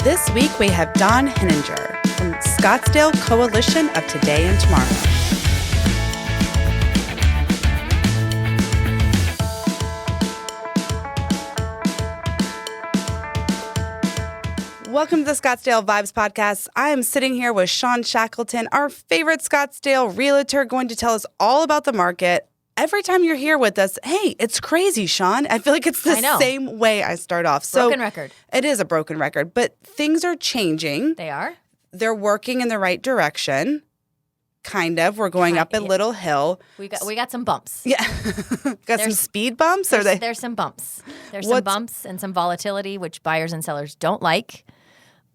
This week we have Don Henninger from Scottsdale Coalition of Today and Tomorrow. Welcome to the Scottsdale Vibes Podcast. I am sitting here with Sean Shackleton, our favorite Scottsdale realtor, going to tell us all about the market. Every time you're here with us, hey, it's crazy, Sean. I feel like it's the same way I start off. Broken record. It is a broken record, but things are changing. They are? They're working in the right direction. Kind of. We're going up a little hill. We got some bumps. Yeah. Got some speed bumps? There's some bumps. There's some bumps and some volatility, which buyers and sellers don't like.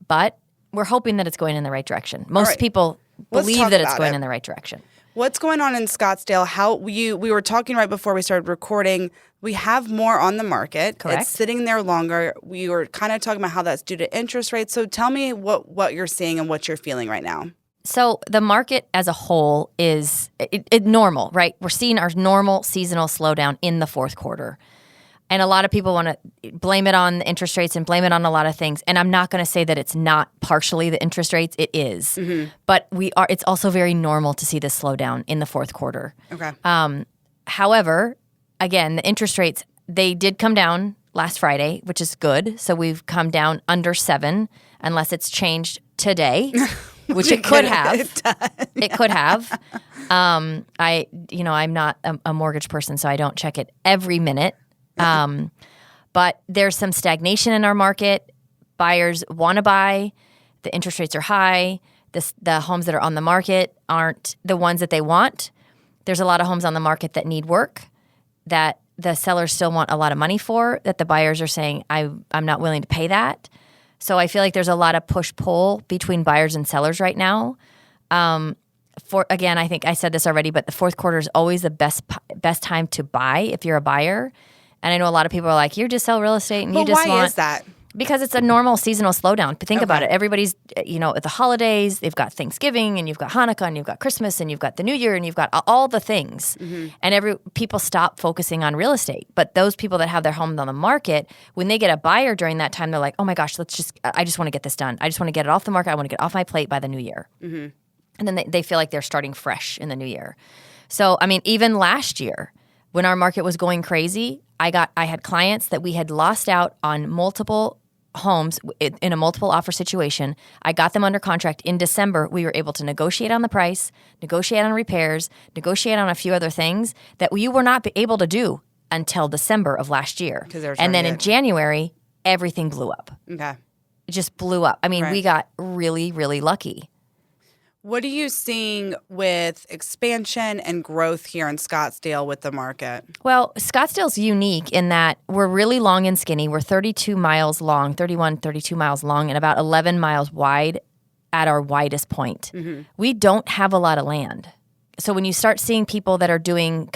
But we're hoping that it's going in the right direction. Most people believe that it's going in the right direction. What's going on in Scottsdale? We were talking right before we started recording. We have more on the market. Correct. It's sitting there longer. We were kind of talking about how that's due to interest rates. So tell me what you're seeing and what you're feeling right now. So the market as a whole is normal, right? We're seeing our normal seasonal slowdown in the fourth quarter. And a lot of people want to blame it on the interest rates and blame it on a lot of things. And I'm not going to say that it's not partially the interest rates. It is. Mm-hmm. But it's also very normal to see this slowdown in the fourth quarter. Okay. However, again, the interest rates, they did come down last Friday, which is good. So we've come down under 7, unless it's changed today, which it could have. It could have. I'm not a mortgage person, so I don't check it every minute. But there's some stagnation in our market. Buyers want to buy. The interest rates are high. The homes that are on the market aren't the ones that they want. There's a lot of homes on the market that need work, that the sellers still want a lot of money for, that the buyers are saying, I'm not willing to pay that. So I feel like there's a lot of push-pull between buyers and sellers right now. Again, I think I said this already, but the fourth quarter is always the best time to buy if you're a buyer. And I know a lot of people are like, you just sell real estate and you just want... Why is that? Because it's a normal seasonal slowdown. But think about it. Everybody's, at the holidays, they've got Thanksgiving and you've got Hanukkah and you've got Christmas and you've got the New Year and you've got all the things. Mm-hmm. And people stop focusing on real estate. But those people that have their homes on the market, when they get a buyer during that time, they're like, oh my gosh, I just want to get this done. I just want to get it off the market. I want to get it off my plate by the New Year. Mm-hmm. And then they feel like they're starting fresh in the New Year. So, even last year, when our market was going crazy, I had clients that we had lost out on multiple homes in a multiple offer situation. I got them under contract in December. We were able to negotiate on the price, negotiate on repairs, negotiate on a few other things that we were not able to do until December of last year. And then in January, everything blew up. Okay. It just blew up. We got really, really lucky. What are you seeing with expansion and growth here in Scottsdale with the market? Well, Scottsdale's unique in that we're really long and skinny. We're 32 miles long, 32 miles long, and about 11 miles wide at our widest point. Mm-hmm. We don't have a lot of land. So when you start seeing people that are doing,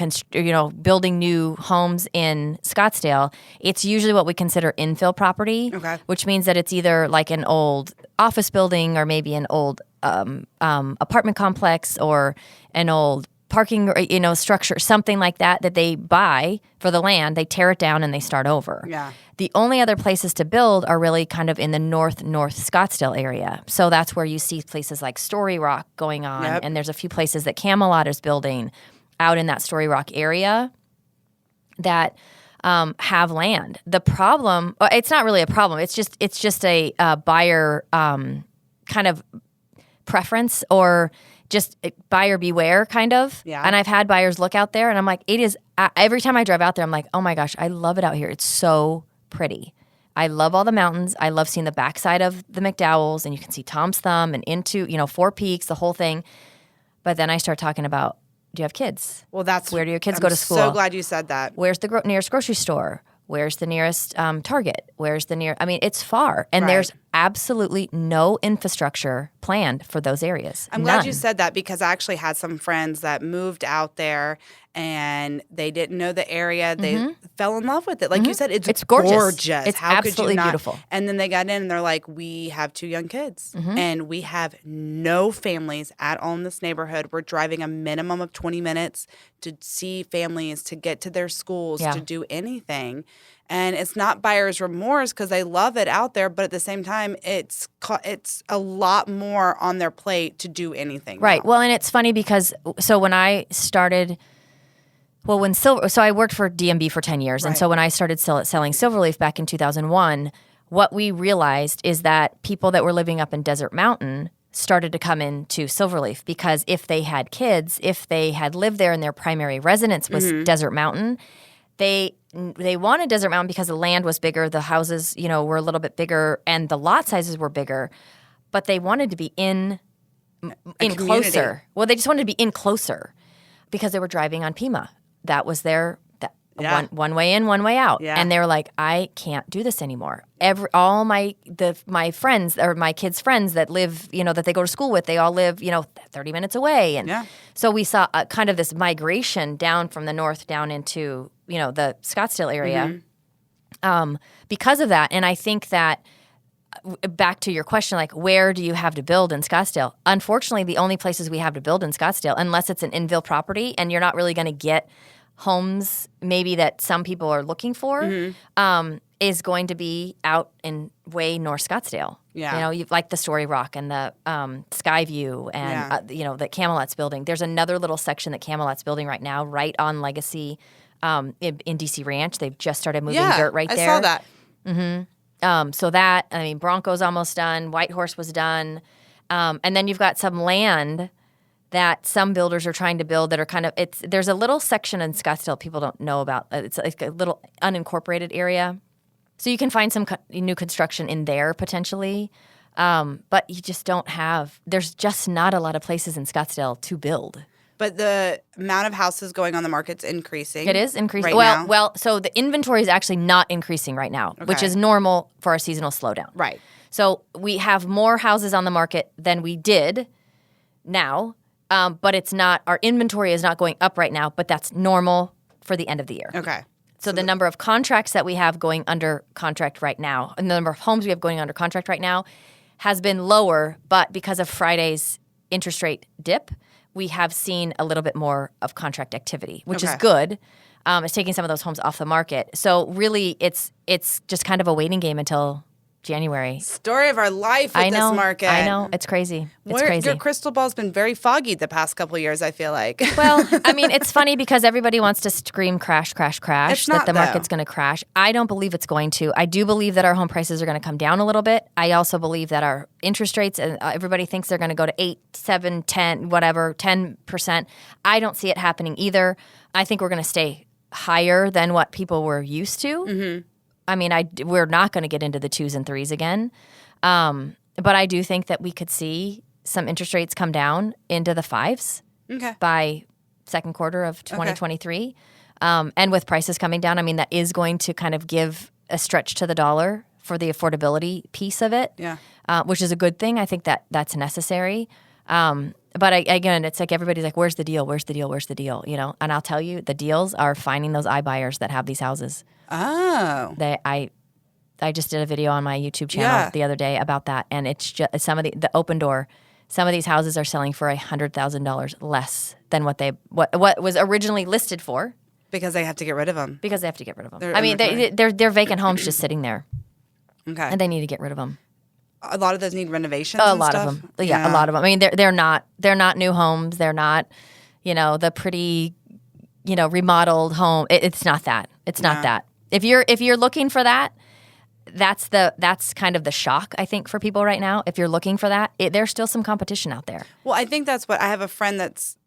building new homes in Scottsdale, it's usually what we consider infill property, which means that it's either like an old office building or maybe an old apartment complex or an old parking, structure, something like that they buy for the land, they tear it down and they start over. Yeah. The only other places to build are really kind of in the north Scottsdale area. So that's where you see places like Story Rock going on. Yep. And there's a few places that Camelot is building out in that Story Rock area that have land. The problem, it's not really a problem. It's just a buyer kind of preference or just buyer beware kind of. Yeah. And I've had buyers look out there and I'm like, it is, every time I drive out there, I'm like, oh my gosh, I love it out here. It's so pretty. I love all the mountains. I love seeing the backside of the McDowells and you can see Tom's Thumb and into, Four Peaks, the whole thing. But then I start talking about, do you have kids? Well, where do your kids go to school? I'm so glad you said that. Where's the nearest grocery store? Where's the nearest Target? Where's the near? It's far. And there's absolutely no infrastructure planned for those areas. I'm glad you said that because I actually had some friends that moved out there and they didn't know the area. They fell in love with it. Like you said, it's gorgeous. It's How absolutely could you not? Beautiful. And then they got in and they're like, we have 2 young kids and we have no families at all in this neighborhood. We're driving a minimum of 20 minutes to see families, to get to their schools, to do anything. And it's not buyer's remorse because they love it out there, but at the same time, it's a lot more on their plate to do anything. Right. now. Well, and it's funny because when I started, so I worked for DMB for 10 years, and so when I started selling Silverleaf back in 2001, what we realized is that people that were living up in Desert Mountain started to come into Silverleaf because if they had kids, if they had lived there and their primary residence was Desert Mountain, they wanted Desert Mountain because the land was bigger, the houses, were a little bit bigger, and the lot sizes were bigger, but they wanted to be in closer. Well, they just wanted to be in closer because they were driving on Pima. That was their one way in, one way out, and they were like, I can't do this anymore. All my friends or my kids' friends that live, that they go to school with, they all live, 30 minutes away, and so we saw kind of this migration down from the north down into the Scottsdale area because of that. And I think that back to your question, like where do you have to build in Scottsdale? Unfortunately, the only places we have to build in Scottsdale, unless it's an infill property and you're not really going to get homes maybe that some people are looking for, is going to be out in way North Scottsdale. Yeah. You've like the Story Rock and the Skyview and, the Camelot's building. There's another little section that Camelot's building right now, right on Legacy in DC Ranch. They've just started moving dirt right there. I saw that. Mm-hmm. So that, Bronco's almost done. Whitehorse was done. And then you've got some land that some builders are trying to build that are kind of there's a little section in Scottsdale people don't know about. It's like a little unincorporated area. So you can find some new construction in there potentially. But you just there's just not a lot of places in Scottsdale to build. But the amount of houses going on the market's increasing. It is increasing. Right now. So the inventory is actually not increasing right now, which is normal for a seasonal slowdown. Right. So we have more houses on the market than we did now. But it's not, our inventory is not going up right now, but that's normal for the end of the year. Okay. So the number of contracts that we have going under contract right now, and the number of homes we have going under contract right now has been lower, but because of Friday's interest rate dip, we have seen a little bit more of contract activity, which is good. It's taking some of those homes off the market. So really it's just kind of a waiting game until January. Story of our life with this market. I know. It's crazy. It's crazy. Your crystal ball's been very foggy the past couple of years, I feel like. Well, it's funny because everybody wants to scream crash, crash, crash, it's not, that the market's going to crash. I don't believe it's going to. I do believe that our home prices are going to come down a little bit. I also believe that our interest rates, everybody thinks they're going to go to 8, 7, 10, whatever, 10%. I don't see it happening either. I think we're going to stay higher than what people were used to. Mm-hmm. We're not going to get into the 2s and 3s again. But I do think that we could see some interest rates come down into the 5s by second quarter of 2023. And with prices coming down, that is going to kind of give a stretch to the dollar for the affordability piece of it, which is a good thing. I think that's necessary. But again, it's like everybody's like, where's the deal? Where's the deal? Where's the deal? And I'll tell you, the deals are finding those iBuyers that have these houses. Oh. I just did a video on my YouTube channel the other day about that, and it's just some of the open door. Some of these houses are selling for $100,000 less than what was originally listed for. Because they have to get rid of them. They're vacant homes just sitting there. Okay. And they need to get rid of them. A lot of those need renovations. A lot of them. Yeah, a lot of them. They're not new homes. They're not, the pretty, remodeled home. It's not that. It's not that. If you're looking for that, that's kind of the shock, I think, for people right now. If you're looking for that, there's still some competition out there. Well, I think that's what I have a friend that's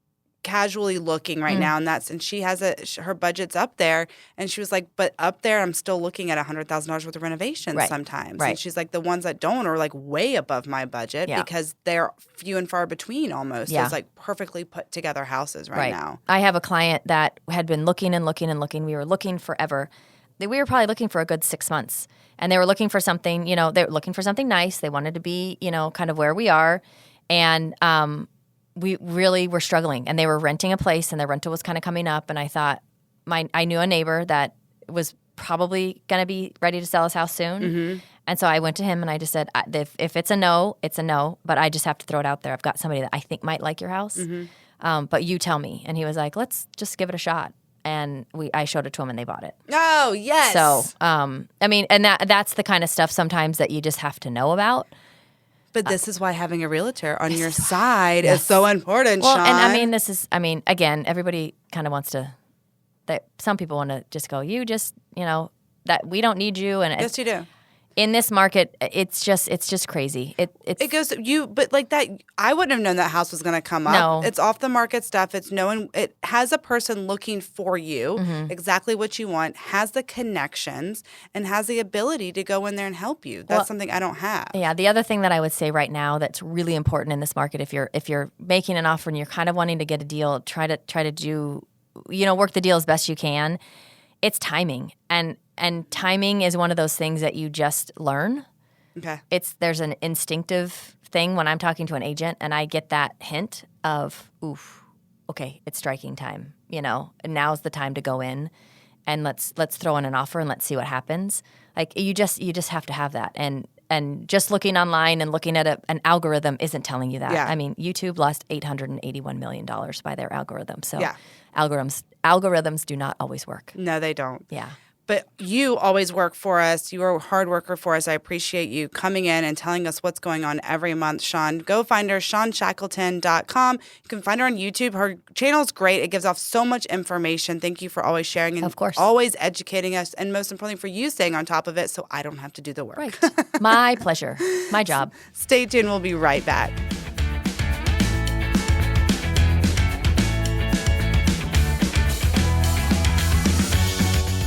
casually looking right now, and she has her budget's up there, and she was like, but up there I'm still looking at $100,000 worth of renovations sometimes. Right. And she's like, the ones that don't are like way above my budget because they're few and far between almost. Yeah. It's like perfectly put together houses right now. I have a client that had been looking and looking and looking. We were looking forever. We were probably looking for a good 6 months, and they were looking for something, they were looking for something nice. They wanted to be, kind of where we are, and we really were struggling, and they were renting a place, and their rental was kind of coming up. And I thought, I knew a neighbor that was probably going to be ready to sell his house soon. Mm-hmm. And so I went to him and I just said, if it's a no, it's a no, but I just have to throw it out there. I've got somebody that I think might like your house, but you tell me. And he was like, let's just give it a shot. and I showed it to them and they bought it. Oh, yes. So, I mean, and that's the kind of stuff sometimes that you just have to know about. But this is why having a realtor on your side is so important, Well, Sean. and I mean, again, everybody kind of wants to, some people want to just go, that we don't need you. And yes, you do. In this market, it's just crazy. It goes but like that. I wouldn't have known that house was going to come up. No. It's off the market stuff. It's knowing it has a person looking for you, exactly what you want, has the connections, and has the ability to go in there and help you. That's something I don't have. Yeah. The other thing that I would say right now that's really important in this market, if you're making an offer and you're kind of wanting to get a deal, try to do, work the deal as best you can. It's timing. And timing is one of those things that you just learn. Okay. There's an instinctive thing when I'm talking to an agent and I get that hint of, oof, okay, it's striking time, and now's the time to go in and let's throw in an offer and let's see what happens. Like you just have to have that. And just looking online and looking at an algorithm isn't telling you that. Yeah. I mean, YouTube lost $881 million by their algorithm. So yeah. Algorithms do not always work. No, they don't. Yeah. But you always work for us. You are a hard worker for us. I appreciate you coming in and telling us what's going on every month, Sean. Go find her, SeanShackleton.com. You can find her on YouTube. Her channel is great. It gives off so much information. Thank you for always sharing and of course. Always educating us. And most importantly, for you staying on top of it so I don't have to do the work. Right. My pleasure. My job. Stay tuned. We'll be right back.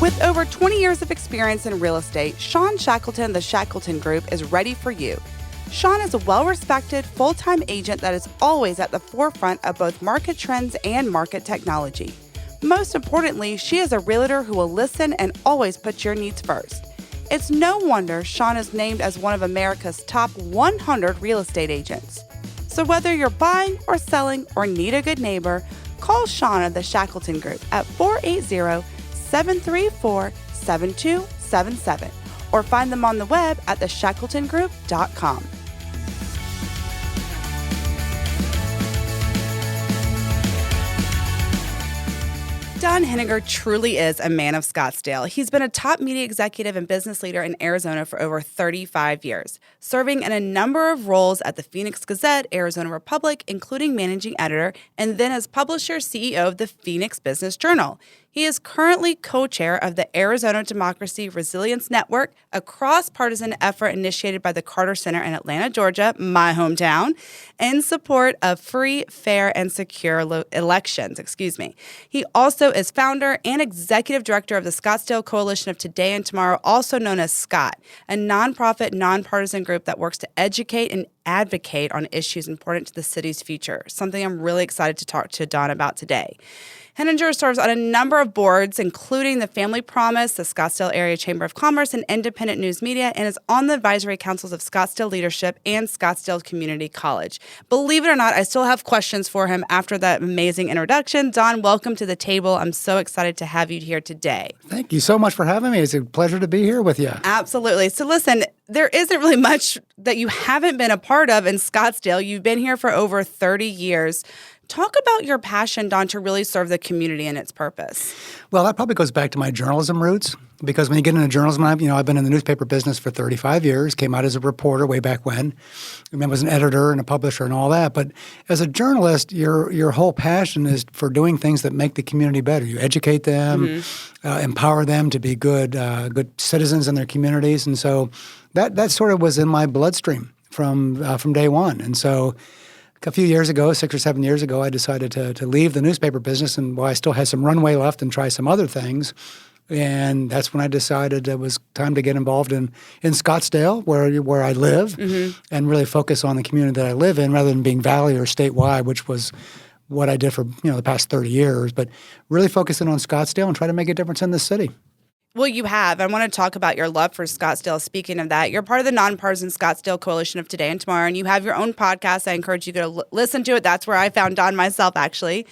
With over 20 years of experience in real estate, Sean Shackleton, the Shackleton Group, is ready for you. Sean is a well-respected, full-time agent that is always at the forefront of both market trends and market technology. Most importantly, she is a realtor who will listen and always put your needs first. It's no wonder Sean is named as one of America's top 100 real estate agents. So whether you're buying or selling or need a good neighbor, call Sean of the Shackleton Group at 480-734-7277 or find them on the web at theshackletongroup.com. Don Henninger truly is a man of Scottsdale. He's been a top media executive and business leader in Arizona for over 35 years, serving in a number of roles at the Phoenix Gazette, Arizona Republic, including managing editor, and then as publisher, CEO of the Phoenix Business Journal. He is currently co-chair of the Arizona Democracy Resilience Network, a cross-partisan effort initiated by the Carter Center in Atlanta, Georgia, my hometown, in support of free, fair, and secure elections. He also is founder and executive director of the Scottsdale Coalition of Today and Tomorrow, also known as SCOT, a nonprofit, nonpartisan group that works to educate and advocate on issues important to the city's future, something I'm really excited to talk to Don about today. Henninger serves on a number of boards, including the Family Promise, the Scottsdale Area Chamber of Commerce, and Independent News Media, and is on the advisory councils of Scottsdale Leadership and Scottsdale Community College. Believe it or not, I still have questions for him after that amazing introduction. Don, welcome to the table. I'm so excited to have you here today. Thank you so much for having me. It's a pleasure to be here with you. Absolutely. So listen, there isn't really much that you haven't been a part of in Scottsdale. You've been here for over 30 years. Talk about your passion, Don, to really serve the community and its purpose. Well, that probably goes back to my journalism roots, because when you get into journalism, I've been in the newspaper business for 35 years, came out as a reporter way back when, and then was an editor and a publisher and all that. But as a journalist, your whole passion is for doing things that make the community better. You educate them, empower them to be good citizens in their communities. And so that sort of was in my bloodstream from day one. And so a few years ago, 6 or 7 years ago, I decided to leave the newspaper business, and while I still had some runway left, and try some other things. And that's when I decided it was time to get involved in Scottsdale, where I live, and really focus on the community that I live in, rather than being valley or statewide, which was what I did for the past 30 years. But really focusing on Scottsdale and try to make a difference in the city. Well, you have. I want to talk about your love for Scottsdale. Speaking of that, you're part of the nonpartisan Scottsdale Coalition of Today and Tomorrow, and you have your own podcast. I encourage you to go listen to it. That's where I found Don myself, actually.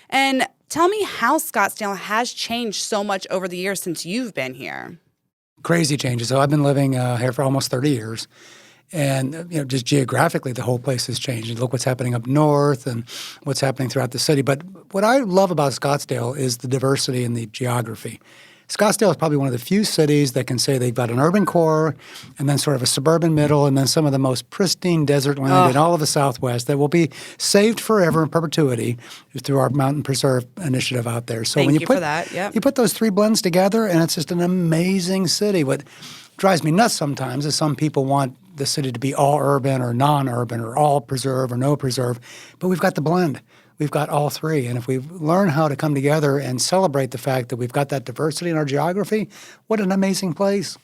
And tell me how Scottsdale has changed so much over the years since you've been here. Crazy changes. So I've been living here for almost 30 years. And just geographically, the whole place has changed. You look what's happening up north and what's happening throughout the city. But what I love about Scottsdale is the diversity in the geography. Scottsdale is probably one of the few cities that can say they've got an urban core and then sort of a suburban middle and then some of the most pristine desert land in all of the Southwest that will be saved forever in perpetuity through our Mountain Preserve initiative out there. So Thank when you you put for that. Yep. you put those three blends together, and it's just an amazing city. What drives me nuts sometimes is some people want the city to be all urban or non-urban or all preserve or no preserve, but we've got the blend. We've got all three. And if we learn how to come together and celebrate the fact that we've got that diversity in our geography, what an amazing place.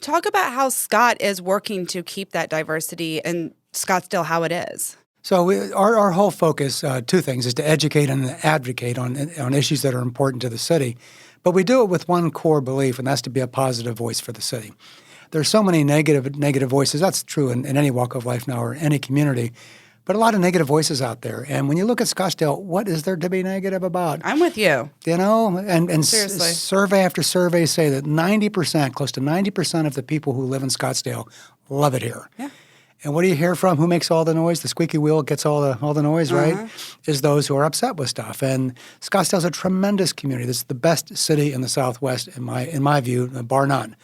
Talk about how Scott is working to keep that diversity in Scottsdale how it is. So our whole focus, two things, is to educate and advocate on issues that are important to the city. But we do it with one core belief, and that's to be a positive voice for the city. There's so many negative voices. That's true in any walk of life now or any community. But a lot of negative voices out there. And when you look at Scottsdale, what is there to be negative about? I'm with you. And Seriously. Survey after survey say that 90%, close to 90% of the people who live in Scottsdale love it here. Yeah. And what do you hear from? Who makes all the noise? The squeaky wheel gets all the noise, right? Is those who are upset with stuff. And Scottsdale's a tremendous community. This is the best city in the Southwest, in my view, bar none.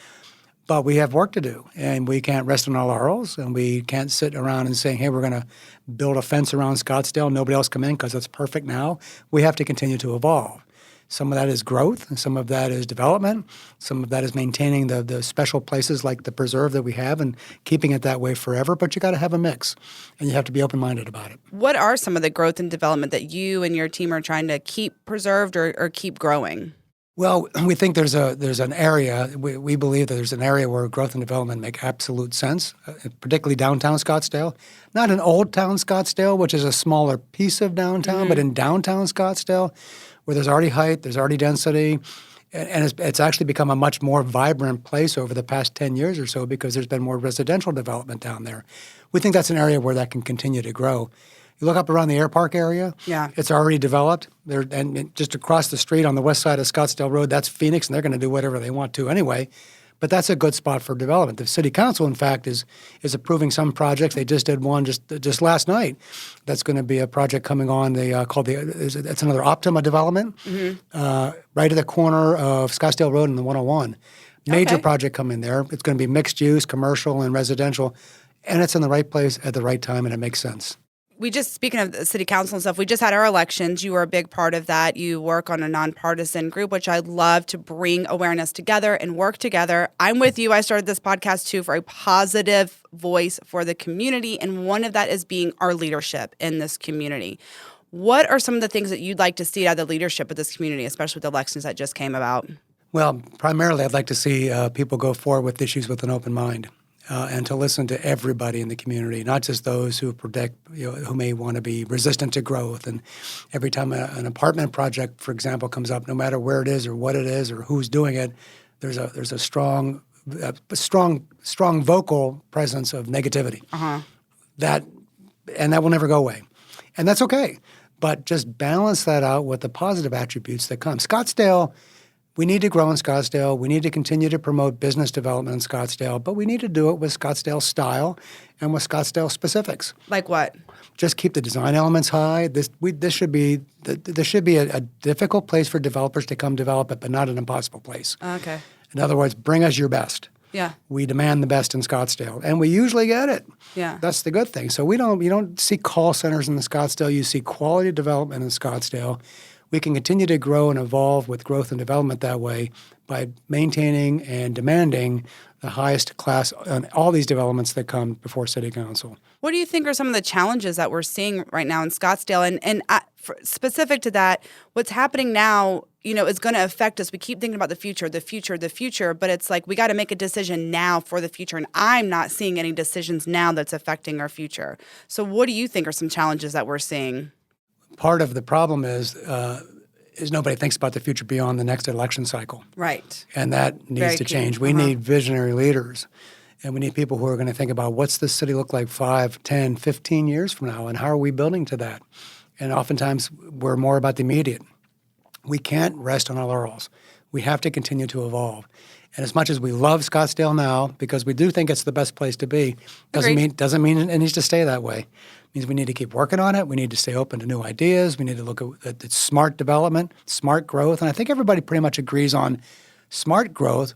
But we have work to do, and we can't rest on our laurels, and we can't sit around and say, hey, we're going to build a fence around Scottsdale, nobody else come in because it's perfect now. We have to continue to evolve. Some of that is growth, and some of that is development. Some of that is maintaining the special places like the preserve that we have and keeping it that way forever. But you got to have a mix, and you have to be open-minded about it. What are some of the growth and development that you and your team are trying to keep preserved or keep growing? Well, we think there's an area, we believe that there's an area where growth and development make absolute sense, particularly downtown Scottsdale. Not in Old Town Scottsdale, which is a smaller piece of downtown, but in downtown Scottsdale, where there's already height, there's already density, and it's actually become a much more vibrant place over the past 10 years or so because there's been more residential development down there. We think that's an area where that can continue to grow. You look up around the Air Park area, it's already developed. And just across the street on the west side of Scottsdale Road, that's Phoenix, and they're going to do whatever they want to anyway. But that's a good spot for development. The city council, in fact, is approving some projects. They just did one just last night. That's going to be a project coming on. It's another Optima development right at the corner of Scottsdale Road and the 101. Major project coming there. It's going to be mixed use, commercial, and residential, and it's in the right place at the right time, and it makes sense. Speaking of the city council and stuff, we just had our elections. You were a big part of that. You work on a non-partisan group, which I love to bring awareness together and work together. I'm with you. I started this podcast too for a positive voice for the community, and one of that is being our leadership in this community. What are some of the things that you'd like to see out of the leadership of this community, especially with the elections that just came about? Well, primarily I'd like to see people go forward with issues with an open mind. And to listen to everybody in the community, not just those who who may want to be resistant to growth. And every time an apartment project, for example, comes up, no matter where it is or what it is or who's doing it, there's a strong vocal presence of negativity. That will never go away, and that's okay. But just balance that out with the positive attributes that come. Scottsdale. We need to grow in Scottsdale. We need to continue to promote business development in Scottsdale, but we need to do it with Scottsdale style and with Scottsdale specifics. Like what? Just keep the design elements high. This should be a difficult place for developers to come develop it, but not an impossible place. Okay. In other words, bring us your best. Yeah. We demand the best in Scottsdale, and we usually get it. Yeah. That's the good thing. So you don't see call centers in the Scottsdale. You see quality development in Scottsdale. We can continue to grow and evolve with growth and development that way by maintaining and demanding the highest class on all these developments that come before City Council. What do you think are some of the challenges that we're seeing right now in Scottsdale? And specific to that, what's happening now, is going to affect us. We keep thinking about the future, but it's like we got to make a decision now for the future. And I'm not seeing any decisions now that's affecting our future. So what do you think are some challenges that we're seeing? Part of the problem is nobody thinks about the future beyond the next election cycle. Right. And that needs to change. We need visionary leaders, and we need people who are going to think about what's this city look like 5, 10, 15 years from now, and how are we building to that? And oftentimes we're more about the immediate. We can't rest on our laurels. We have to continue to evolve. And as much as we love Scottsdale now, because we do think it's the best place to be, Agreed. doesn't mean it needs to stay that way. It means we need to keep working on it. We need to stay open to new ideas. We need to look at smart development, smart growth. And I think everybody pretty much agrees on smart growth,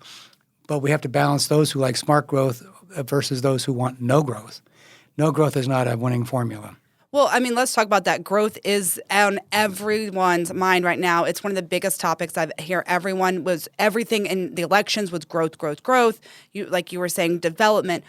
but we have to balance those who like smart growth versus those who want no growth. No growth is not a winning formula. Well, I mean, let's talk about that. Growth is on everyone's mind right now. It's one of the biggest topics I hear. Everything in the elections was growth, growth, growth. Like you were saying, development.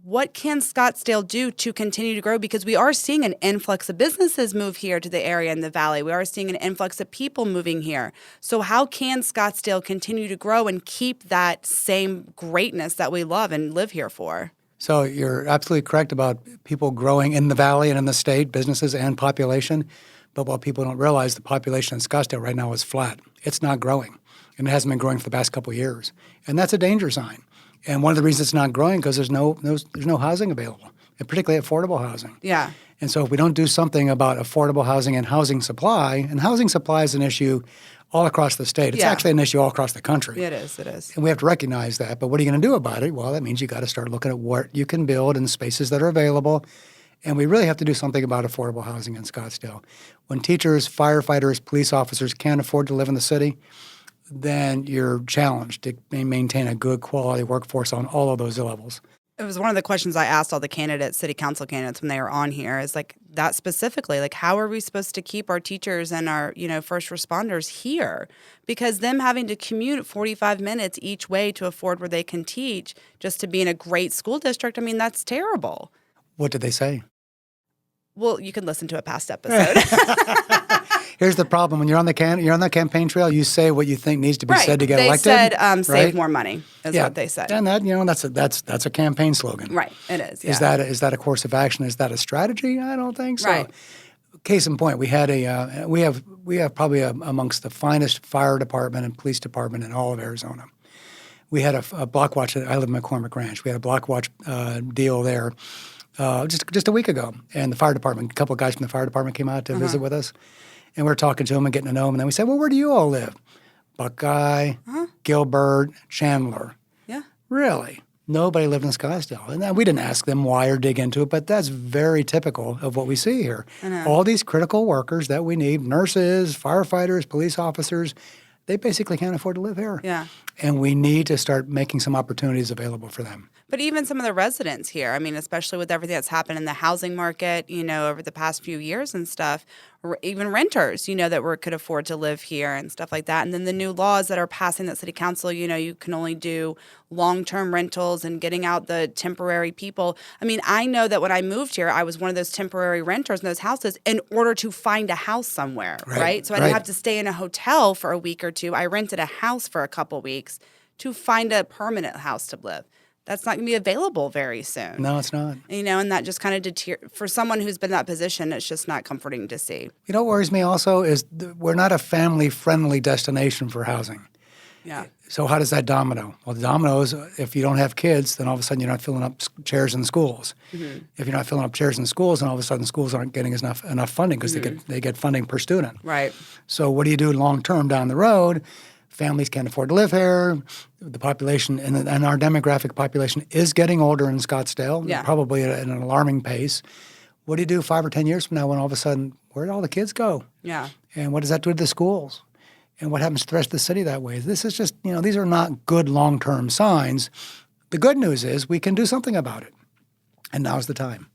What can Scottsdale do to continue to grow? Because we are seeing an influx of businesses move here to the area in the valley. We are seeing an influx of people moving here. So how can Scottsdale continue to grow and keep that same greatness that we love and live here for? So you're absolutely correct about people growing in the valley and in the state, businesses and population. But what people don't realize, the population in Scottsdale right now is flat. It's not growing, and it hasn't been growing for the past couple of years. And that's a danger sign. And one of the reasons it's not growing because there's no housing available, and particularly affordable housing. Yeah. And so if we don't do something about affordable housing and housing supply is an issue all across the state. It's actually an issue all across the country. It is. And we have to recognize that. But what are you going to do about it? Well, that means you got to start looking at what you can build and the spaces that are available. And we really have to do something about affordable housing in Scottsdale. When teachers, firefighters, police officers can't afford to live in the city, then you're challenged to maintain a good quality workforce on all of those levels. It was one of the questions I asked all the candidates, city council candidates, when they were on here, is like that specifically, like how are we supposed to keep our teachers and our, first responders here? Because them having to commute 45 minutes each way to afford where they can teach just to be in a great school district, I mean, that's terrible. What did they say? Well, you can listen to a past episode. Here's the problem: when you're on the campaign trail, you say what you think needs to be said to get elected. They said, "Save more money," is what they said. And that that's a campaign slogan. Right, it is. Yeah. Is that a course of action? Is that a strategy? I don't think so. Right. Case in point, we have probably amongst the finest fire department and police department in all of Arizona. We had a block watch. I live in McCormick Ranch. We had a block watch deal there just a week ago, and a couple of guys from the fire department came out to visit with us. And we're talking to them and getting to know them. And then we said, well, where do you all live? Buckeye, Gilbert, Chandler. Yeah. Really? Nobody lived in Scottsdale. And then we didn't ask them why or dig into it, but that's very typical of what we see here. All these critical workers that we need, nurses, firefighters, police officers, they basically can't afford to live here. Yeah. And we need to start making some opportunities available for them. But even some of the residents here, I mean, especially with everything that's happened in the housing market, over the past few years and stuff, or even renters, that could afford to live here and stuff like that. And then the new laws that are passing that city council, you can only do long-term rentals and getting out the temporary people. I mean, I know that when I moved here, I was one of those temporary renters in those houses in order to find a house somewhere, right? So I didn't have to stay in a hotel for a week or two. I rented a house for a couple weeks to find a permanent house to live. That's not going to be available very soon. No, it's not. And that just kind of for someone who's been in that position, it's just not comforting to see. What worries me also is we're not a family-friendly destination for housing. Yeah. So how does that domino? Well, the domino is if you don't have kids, then all of a sudden you're not filling up chairs in schools. Mm-hmm. If you're not filling up chairs in schools, then all of a sudden schools aren't getting enough funding because they get funding per student. Right. So what do you do long-term down the road? Families can't afford to live here. The population and our demographic population is getting older in Scottsdale, probably at an alarming pace. What do you do 5 or 10 years from now when all of a sudden, where do all the kids go? Yeah. And what does that do to the schools? And what happens to the rest of the city that way? This is just, these are not good long-term signs. The good news is we can do something about it. And now's the time.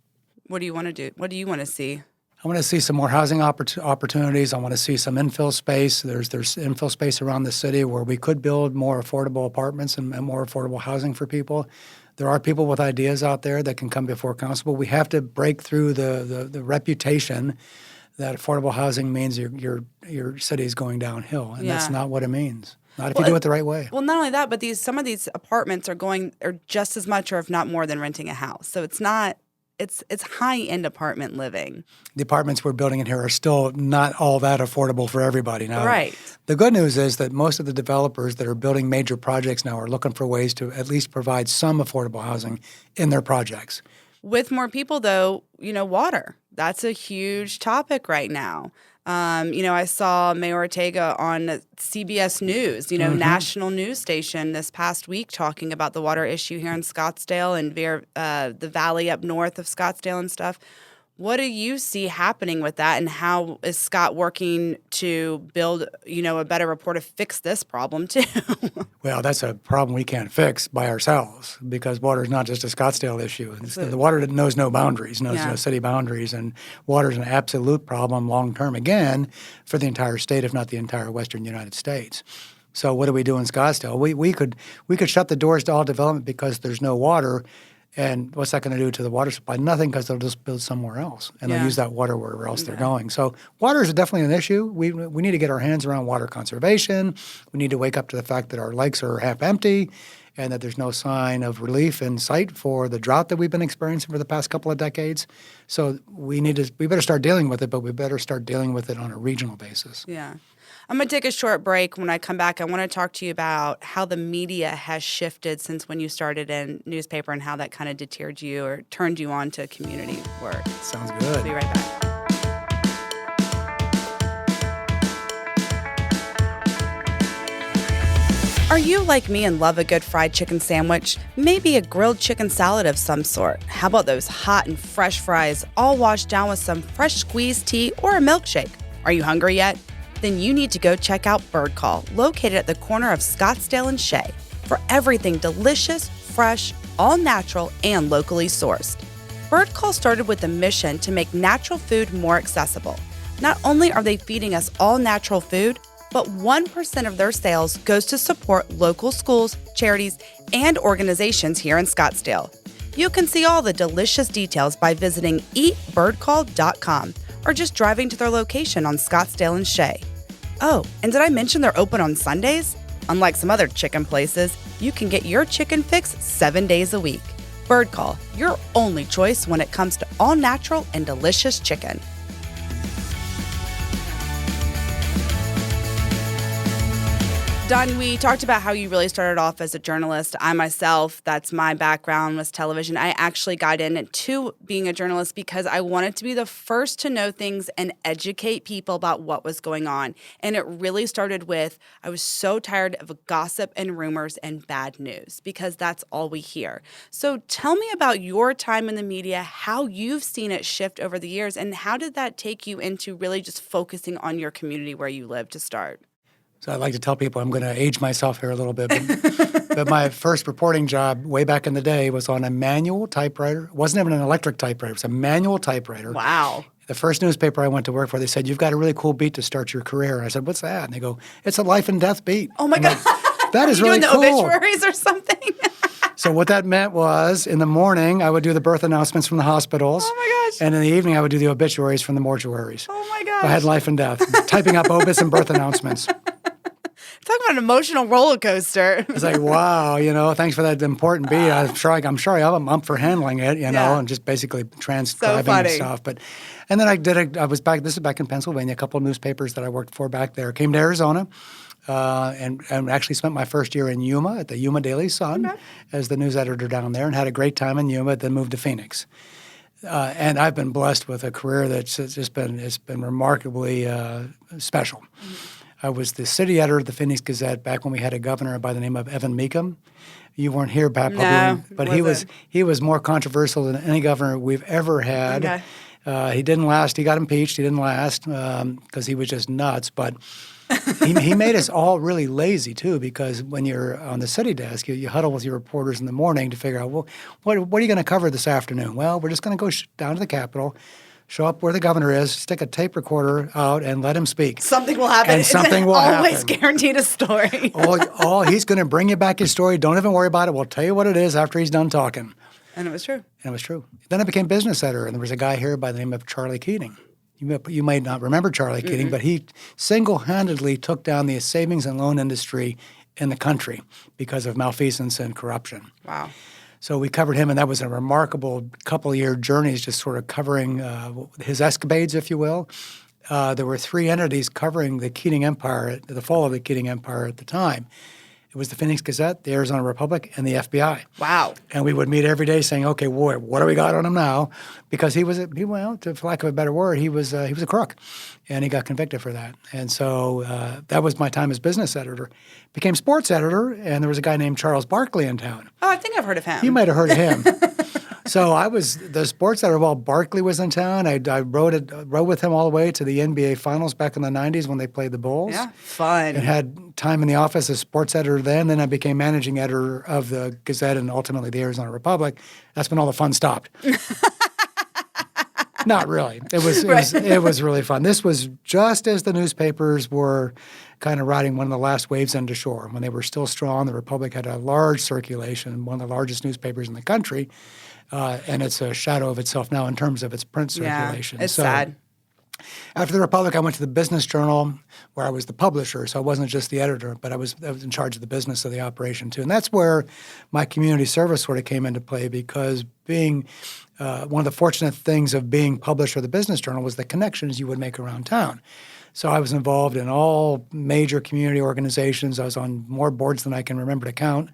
What do you want to do? What do you want to see? I want to see some more housing opportunities. I want to see some infill space. There's infill space around the city where we could build more affordable apartments and more affordable housing for people. There are people with ideas out there that can come before council, but we have to break through the reputation that affordable housing means your city is going downhill, and that's not what it means. Not if you do it the right way. Well, not only that, but some of these apartments are just as much or if not more than renting a house. So it's not. It's high-end apartment living. The apartments we're building in here are still not all that affordable for everybody now. Right. The good news is that most of the developers that are building major projects now are looking for ways to at least provide some affordable housing in their projects. With more people, though, water. That's a huge topic right now. I saw Mayor Ortega on CBS News, national news station this past week talking about the water issue here in Scottsdale and the valley up north of Scottsdale and stuff. What do you see happening with that, and how is Scott working to build, a better rapport to fix this problem too? Well, that's a problem we can't fix by ourselves because water is not just a Scottsdale issue. The water knows no boundaries, knows no city boundaries, and water is an absolute problem long term, again, for the entire state, if not the entire western United States. So what do we do in Scottsdale? We could shut the doors to all development because there's no water. And what's that going to do to the water supply? Nothing, because they'll just build somewhere else, and they'll use that water wherever else they're going. So water is definitely an issue. We need to get our hands around water conservation. We need to wake up to the fact that our lakes are half empty and that there's no sign of relief in sight for the drought that we've been experiencing for the past couple of decades. So we better start dealing with it, but we better start dealing with it on a regional basis. Yeah. I'm going to take a short break. When I come back, I want to talk to you about how the media has shifted since when you started in newspaper and how that kind of deterred you or turned you on to community work. Sounds good. I'll be right back. Are you like me and love a good fried chicken sandwich? Maybe a grilled chicken salad of some sort. How about those hot and fresh fries, all washed down with some fresh squeezed tea or a milkshake? Are you hungry yet? Then you need to go check out Bird Call, located at the corner of Scottsdale and Shea, for everything delicious, fresh, all natural, and locally sourced. Bird Call started with a mission to make natural food more accessible. Not only are they feeding us all natural food, but 1% of their sales goes to support local schools, charities, and organizations here in Scottsdale. You can see all the delicious details by visiting eatbirdcall.com or just driving to their location on Scottsdale and Shea. Oh, and did I mention they're open on Sundays? Unlike some other chicken places, you can get your chicken fix 7 days a week. Bird Call, your only choice when it comes to all natural and delicious chicken. Don, we talked about how you really started off as a journalist. I myself, that's my background, was television. I actually got into being a journalist because I wanted to be the first to know things and educate people about what was going on. And it really started with, I was so tired of gossip and rumors and bad news because that's all we hear. So tell me about your time in the media, how you've seen it shift over the years, and how did that take you into really just focusing on your community where you live to start? So I like to tell people I'm going to age myself here a little bit, but my first reporting job way back in the day was on a manual typewriter. It wasn't even an electric typewriter. It was a manual typewriter. Wow. The first newspaper I went to work for, they said, "You've got a really cool beat to start your career." And I said, "What's that?" And they go, "It's a life and death beat." Oh, my God. That is really cool. Are you doing the cool. obituaries or something? So what that meant was in the morning, I would do the birth announcements from the hospitals. Oh, my gosh. And in the evening, I would do the obituaries from the mortuaries. Oh, my gosh. I had life and death, typing up obits and birth announcements. Talk about an emotional roller coaster. It's like, wow, thanks for that important beat. I'm sure I'm up for handling it, and just basically transcribing stuff. And then this is back in Pennsylvania, a couple of newspapers that I worked for back there. Came to Arizona and actually spent my first year in Yuma at the Yuma Daily Sun as the news editor down there, and had a great time in Yuma, then moved to Phoenix. And I've been blessed with a career that's just been remarkably special. Mm-hmm. I was the city editor of the Phoenix Gazette back when we had a governor by the name of Evan Meekum. You weren't here, Pat, but he was more controversial than any governor we've ever had. Okay. He didn't last. He got impeached. He didn't last because he was just nuts. But he made us all really lazy too, because when you're on the city desk, you huddle with your reporters in the morning to figure out, well, what are you going to cover this afternoon? Well, we're just going to go down to the Capitol, show up where the governor is, stick a tape recorder out, and let him speak. Something will happen. And something will happen. Always guaranteed a story. He's going to bring you back his story. Don't even worry about it. We'll tell you what it is after he's done talking. And it was true. Then I became business editor, and there was a guy here by the name of Charlie Keating. You may not remember Charlie Keating, but he single-handedly took down the savings and loan industry in the country because of malfeasance and corruption. Wow. So we covered him, and that was a remarkable couple-year journey, just sort of covering his escapades, if you will. There were three entities covering the Keating Empire, the fall of the Keating Empire at the time. It was the Phoenix Gazette, the Arizona Republic, and the FBI. Wow. And we would meet every day saying, okay, boy, what do we got on him now? Because for lack of a better word, he was a crook. And he got convicted for that. And so that was my time as business editor. Became sports editor, and there was a guy named Charles Barkley in town. Oh, I think I've heard of him. You might have heard of him. So I was the sports editor while Barkley was in town. I rode with him all the way to the NBA Finals back in the 90s when they played the Bulls. Yeah, fun. And had time in the office as sports editor then. Then I became managing editor of the Gazette and ultimately the Arizona Republic. That's when all the fun stopped. Not really. It was really fun. This was just as the newspapers were kind of riding one of the last waves into shore. When they were still strong, the Republic had a large circulation, one of the largest newspapers in the country. And it's a shadow of itself now in terms of its print circulation. Yeah, it's sad. After the Republic, I went to the Business Journal, where I was the publisher. So I wasn't just the editor, but I was in charge of the business of the operation too. And that's where my community service sort of came into play, because being one of the fortunate things of being publisher of the Business Journal was the connections you would make around town. So I was involved in all major community organizations. I was on more boards than I can remember to count,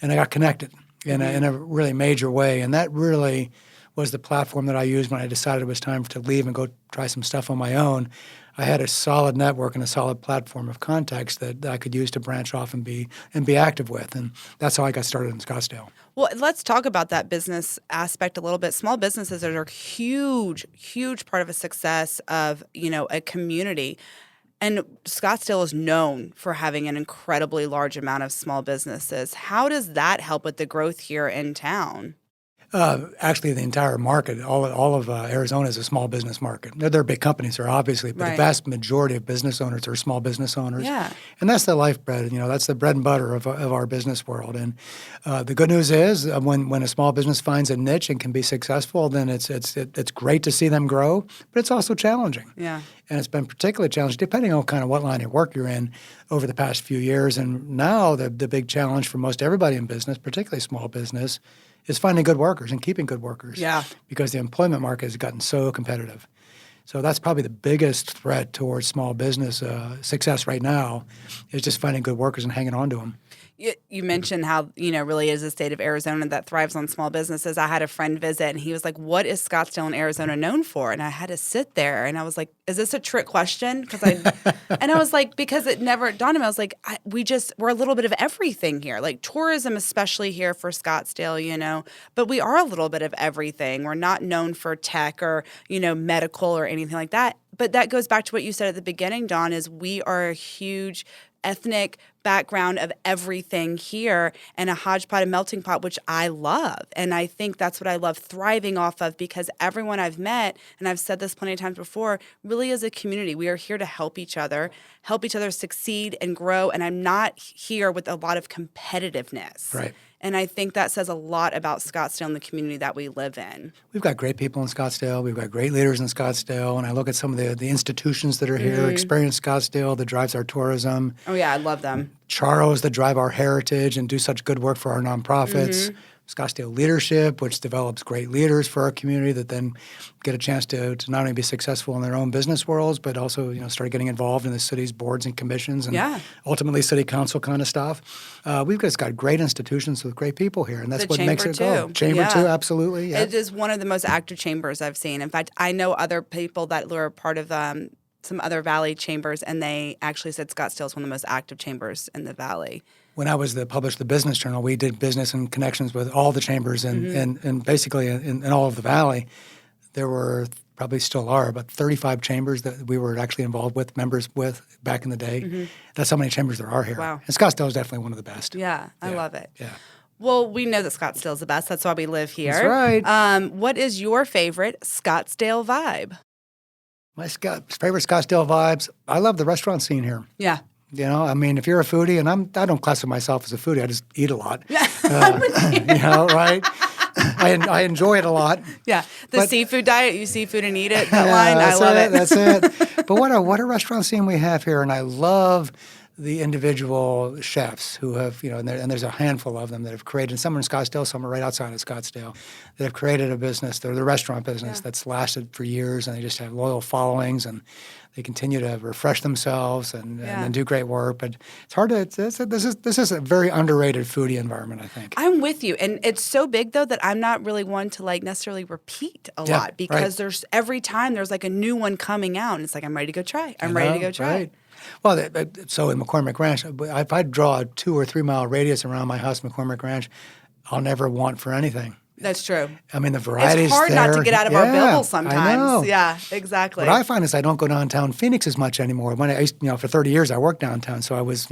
and I got connected in a really major way. And that really was the platform that I used when I decided it was time to leave and go try some stuff on my own. I had a solid network and a solid platform of contacts that I could use to branch off and be active with. And that's how I got started in Scottsdale. Well, let's talk about that business aspect a little bit. Small businesses are a huge, huge part of a success of, a community. And Scottsdale is known for having an incredibly large amount of small businesses. How does that help with the growth here in town? Actually, the entire market, all of Arizona is a small business market. There are big companies there, obviously, but Right. the vast majority of business owners are small business owners. Yeah. And that's the lifeblood, that's the bread and butter of our business world. And the good news is when a small business finds a niche and can be successful, then it's great to see them grow, but it's also challenging. Yeah. And it's been particularly challenging, depending on kind of what line of work you're in over the past few years. And now the big challenge for most everybody in business, particularly small business, is finding good workers and keeping good workers. Yeah. Because the employment market has gotten so competitive. So that's probably the biggest threat towards small business success right now, is just finding good workers and hanging on to them. You mentioned how, really is a state of Arizona that thrives on small businesses. I had a friend visit, and he was like, what is Scottsdale and Arizona known for? And I had to sit there, and I was like, is this a trick question? And I was like, because it never dawned on me. I was like, we're a little bit of everything here. Like tourism, especially here for Scottsdale, but we are a little bit of everything. We're not known for tech or, medical or anything like that. But that goes back to what you said at the beginning, Dawn, is we are a huge ethnic background of everything here and a hodgepodge, a melting pot, which I love. And I think that's what I love thriving off of, because everyone I've met, and I've said this plenty of times before, really is a community. We are here to help each other succeed and grow. And I'm not here with a lot of competitiveness. Right. And I think that says a lot about Scottsdale and the community that we live in. We've got great people in Scottsdale. We've got great leaders in Scottsdale. And I look at some of the institutions that are here, Experience Scottsdale, that drives our tourism. Oh, yeah, I love them. Charros, that drive our heritage and do such good work for our nonprofits. Scottsdale Leadership, which develops great leaders for our community that then get a chance to not only be successful in their own business worlds, but also start getting involved in the city's boards and commissions and ultimately city council kind of stuff. We've just got great institutions with great people here, and that's what makes it go. Chamber too, absolutely. Yeah. It is one of the most active chambers I've seen. In fact, I know other people that were part of some other Valley chambers, and they actually said Scottsdale is one of the most active chambers in the Valley. When I was published the Business Journal, we did business and connections with all the chambers and basically in all of the Valley. There were probably still are about 35 chambers that we were actually involved with, members with back in the day. That's how many chambers there are here. Wow. And Scottsdale is definitely one of the best. Yeah, I love it. Yeah. Well, we know that Scottsdale is the best. That's why we live here. That's right. What is your favorite Scottsdale vibe? My favorite Scottsdale vibes, I love the restaurant scene here. Yeah. If you're a foodie, and I don't classify myself as a foodie, I just eat a lot. Right? I enjoy it a lot. Yeah. The seafood diet, you seafood and eat it, that line, I love it. That's it. But what a restaurant scene we have here, and I love the individual chefs who have, and there's a handful of them that have created, some are in Scottsdale, some are right outside of Scottsdale, that have created a business, they're the restaurant business that's lasted for years, and they just have loyal followings, and they continue to refresh themselves and do great work. But it's hard to, this is a very underrated foodie environment, I think. I'm with you. And it's so big, though, that I'm not really one to necessarily repeat a lot because there's every time there's a new one coming out, and it's I'm ready to go try. I'm ready to go try. Right. Well, so in McCormick Ranch, if I draw a 2 or 3 mile radius around my house, McCormick Ranch, I'll never want for anything. That's true. I mean, the variety's It's hard there. not to get out of our bubble sometimes. I know. Yeah, exactly. What I find is I don't go downtown Phoenix as much anymore. When I used, for 30 years I worked downtown, so I was,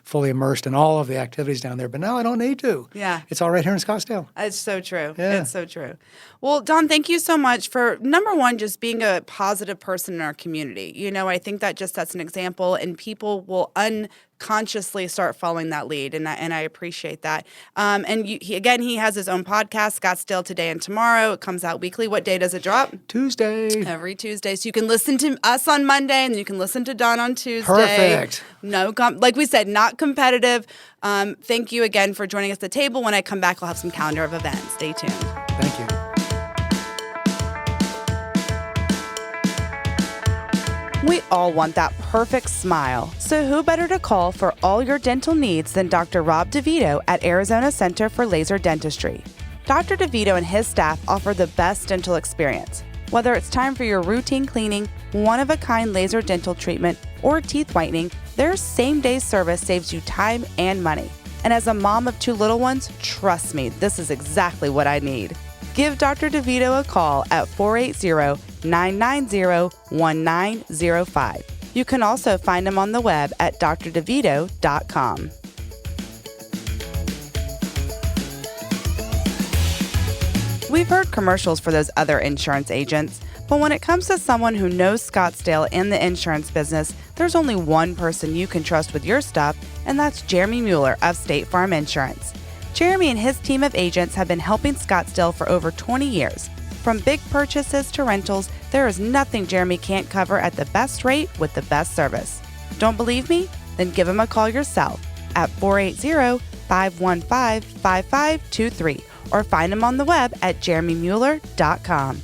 fully immersed in all of the activities down there. But now I don't need to. Yeah. It's all right here in Scottsdale. It's so true. Yeah. It's so true. Well, Don, thank you so much for, number one, just being a positive person in our community. I think that just sets an example, and people will unconsciously start following that lead, and I appreciate that. And he has his own podcast, Scottsdale Today and Tomorrow. It comes out weekly. What day does it drop? Tuesday. Every Tuesday. So you can listen to us on Monday, and you can listen to Don on Tuesday. Perfect. No, like we said, not competitive. Thank you again for joining us at the table. When I come back, I'll have some calendar of events. Stay tuned. Thank you. We all want that perfect smile. So who better to call for all your dental needs than Dr. Rob DeVito at Arizona Center for Laser Dentistry. Dr. DeVito and his staff offer the best dental experience. Whether it's time for your routine cleaning, one-of-a-kind laser dental treatment, or teeth whitening, their same-day service saves you time and money. And as a mom of 2 little ones, trust me, this is exactly what I need. Give Dr. DeVito a call at 480-990-1905. You can also find him on the web at drdevito.com. We've heard commercials for those other insurance agents, but when it comes to someone who knows Scottsdale and the insurance business, there's only one person you can trust with your stuff, and that's Jeremy Mueller of State Farm Insurance. Jeremy and his team of agents have been helping Scottsdale for over 20 years. From big purchases to rentals, there is nothing Jeremy can't cover at the best rate with the best service. Don't believe me? Then give him a call yourself at 480-515-5523 or find him on the web at jeremymueller.com.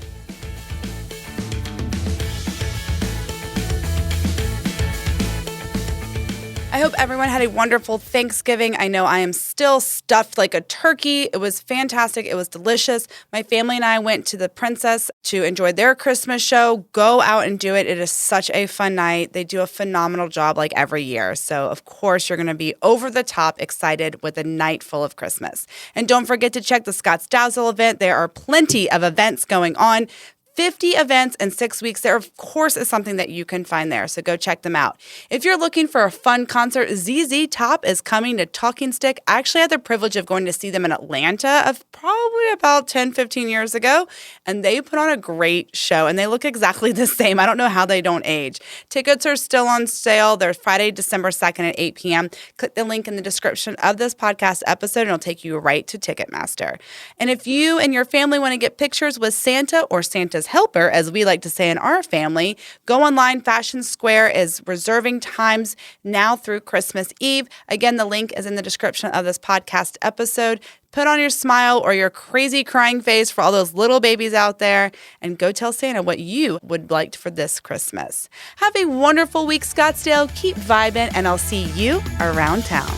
I hope everyone had a wonderful Thanksgiving. I know I am still stuffed like a turkey. It was fantastic. It was delicious. My family and I went to the Princess to enjoy their Christmas show. Go out and do it. It is such a fun night. They do a phenomenal job like every year. So, of course, you're going to be over the top excited with a night full of Christmas. And don't forget to check the Scottsdale event. There are plenty of events going on. 50 events in 6 weeks. There, of course, is something that you can find there, so go check them out. If you're looking for a fun concert, ZZ Top is coming to Talking Stick. I actually had the privilege of going to see them in Atlanta of probably about 10, 15 years ago, and they put on a great show, and they look exactly the same. I don't know how they don't age. Tickets are still on sale. They're Friday, December 2nd at 8 p.m. Click the link in the description of this podcast episode, and it'll take you right to Ticketmaster. And if you and your family want to get pictures with Santa or Santa's helper, as we like to say in our family, go online. Fashion Square is reserving times now through Christmas Eve. Again, the link is in the description of this podcast episode. Put on your smile or your crazy crying face for all those little babies out there and go tell Santa what you would like for this Christmas. Have a wonderful week, Scottsdale. Keep vibing, and I'll see you around town.